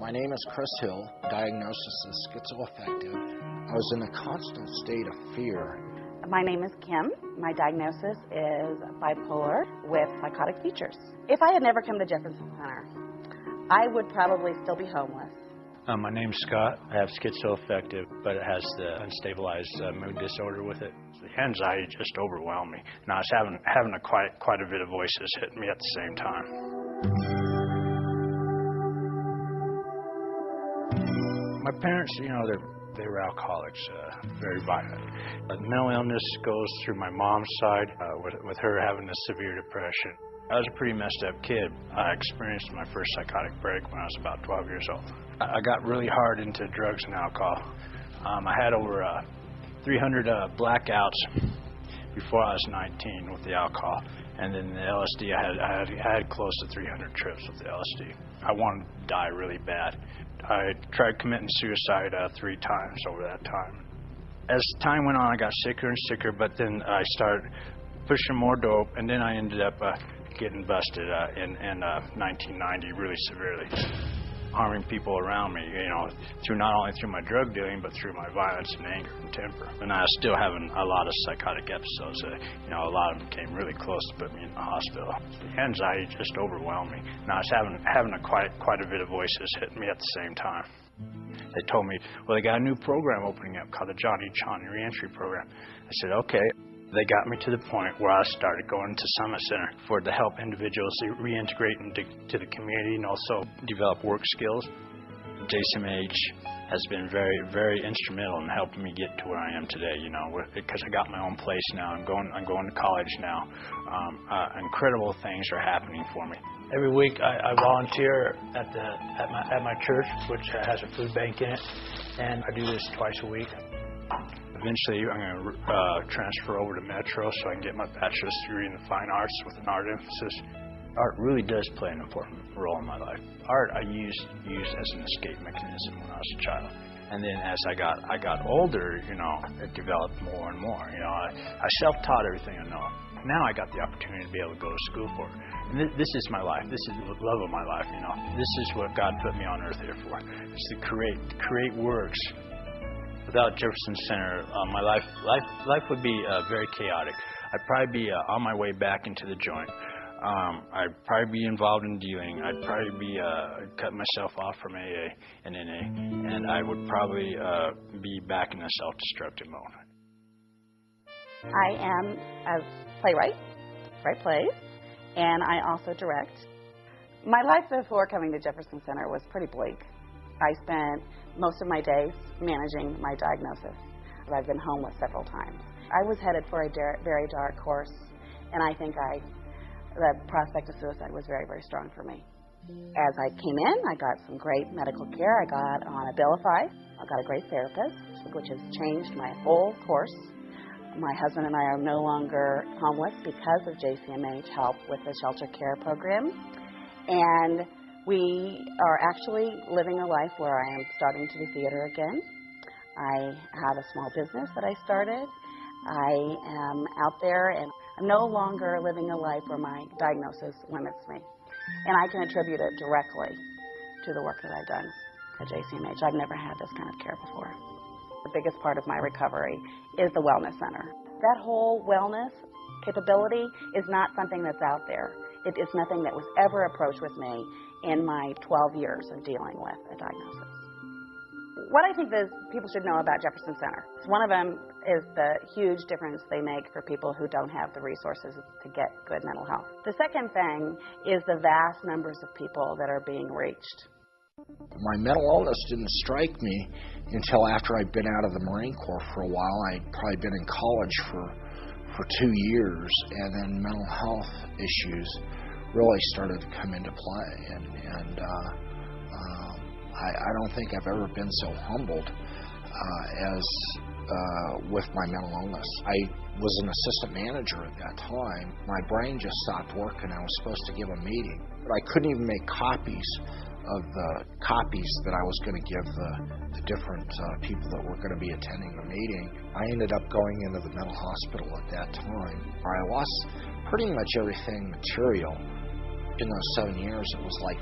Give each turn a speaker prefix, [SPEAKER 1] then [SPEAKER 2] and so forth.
[SPEAKER 1] My name is Chris Hill. Diagnosis is schizoaffective. I was in a constant state of fear.
[SPEAKER 2] My name is Kim. My diagnosis is bipolar with psychotic features. If I had never come to Jefferson Center, I would probably still be homeless.
[SPEAKER 3] My name's Scott. I have schizoaffective, but it has the unstabilized mood disorder with it. The anxiety just overwhelmed me, and I was having quite a bit of voices hitting me at the same time. My parents, they were alcoholics, very violent. Mental illness goes through my mom's side, with her having a severe depression. I was a pretty messed up kid. I experienced my first psychotic break when I was about 12 years old. I got really hard into drugs and alcohol. I had over 300 blackouts before I was 19 with the alcohol. And then the LSD, I had close to 300 trips with the LSD. I wanted to die really bad. I tried committing suicide 3 times over that time. As time went on, I got sicker and sicker, but then I started pushing more dope, and then I ended up getting busted in 1990 really severely, harming people around me, through not only through my drug dealing, but through my violence and anger and temper. And I was still having a lot of psychotic episodes. A lot of them came really close to put me in the hospital. The anxiety just overwhelmed me, and I was having quite a bit of voices hitting me at the same time. They told me, well, they got a new program opening up called the Johnny Chani Reentry Program. I said, okay. They got me to the point where I started going to Summit Center to help individuals reintegrate into the community and also develop work skills. JCMH has been very, very instrumental in helping me get to where I am today, because I got my own place now. I'm going to college now. Incredible things are happening for me. Every week I volunteer at my church, which has a food bank in it, and I do this twice a week. Eventually, I'm going to transfer over to Metro so I can get my bachelor's degree in the fine arts with an art emphasis. Art really does play an important role in my life. Art I used as an escape mechanism when I was a child. And then as I got older, it developed more and more. I self-taught everything I know. Now I got the opportunity to be able to go to school for it. And this is my life. This is the love of my life, This is what God put me on earth here for. It's to create works. Without Jefferson Center, my life would be very chaotic. I'd probably be on my way back into the joint. I'd probably be involved in dealing. I'd probably be cutting myself off from AA and NA, and I would probably be back in a self-destructive mode.
[SPEAKER 2] I am a playwright, write plays, and I also direct. My life before coming to Jefferson Center was pretty bleak. I spent most of my days managing my diagnosis. I've been homeless several times. I was headed for a very dark course, and I think the prospect of suicide was very, very strong for me. As I came in, I got some great medical care. I got on Abilify. I got a great therapist, which has changed my whole course. My husband and I are no longer homeless because of JCMH help with the shelter care program. And we are actually living a life where I am starting to do theater again. I have a small business that I started. I am out there, and I'm no longer living a life where my diagnosis limits me. And I can attribute it directly to the work that I've done at JCMH. I've never had this kind of care before. The biggest part of my recovery is the Wellness Center. That whole wellness capability is not something that's out there. It is nothing that was ever approached with me in my 12 years of dealing with a diagnosis. What I think that people should know about Jefferson Center, one of them is the huge difference they make for people who don't have the resources to get good mental health. The second thing is the vast numbers of people that are being reached.
[SPEAKER 1] My mental illness didn't strike me until after I'd been out of the Marine Corps for a while. I'd probably been in college for 2 years, and then mental health issues really started to come into play. And I don't think I've ever been so humbled as with my mental illness. I was an assistant manager at that time. My brain just stopped working. I was supposed to give a meeting, but I couldn't even make copies of the copies that I was going to give the different people that were going to be attending the meeting. I ended up going into the mental hospital at that time. I lost pretty much everything material. In those 7 years, it was like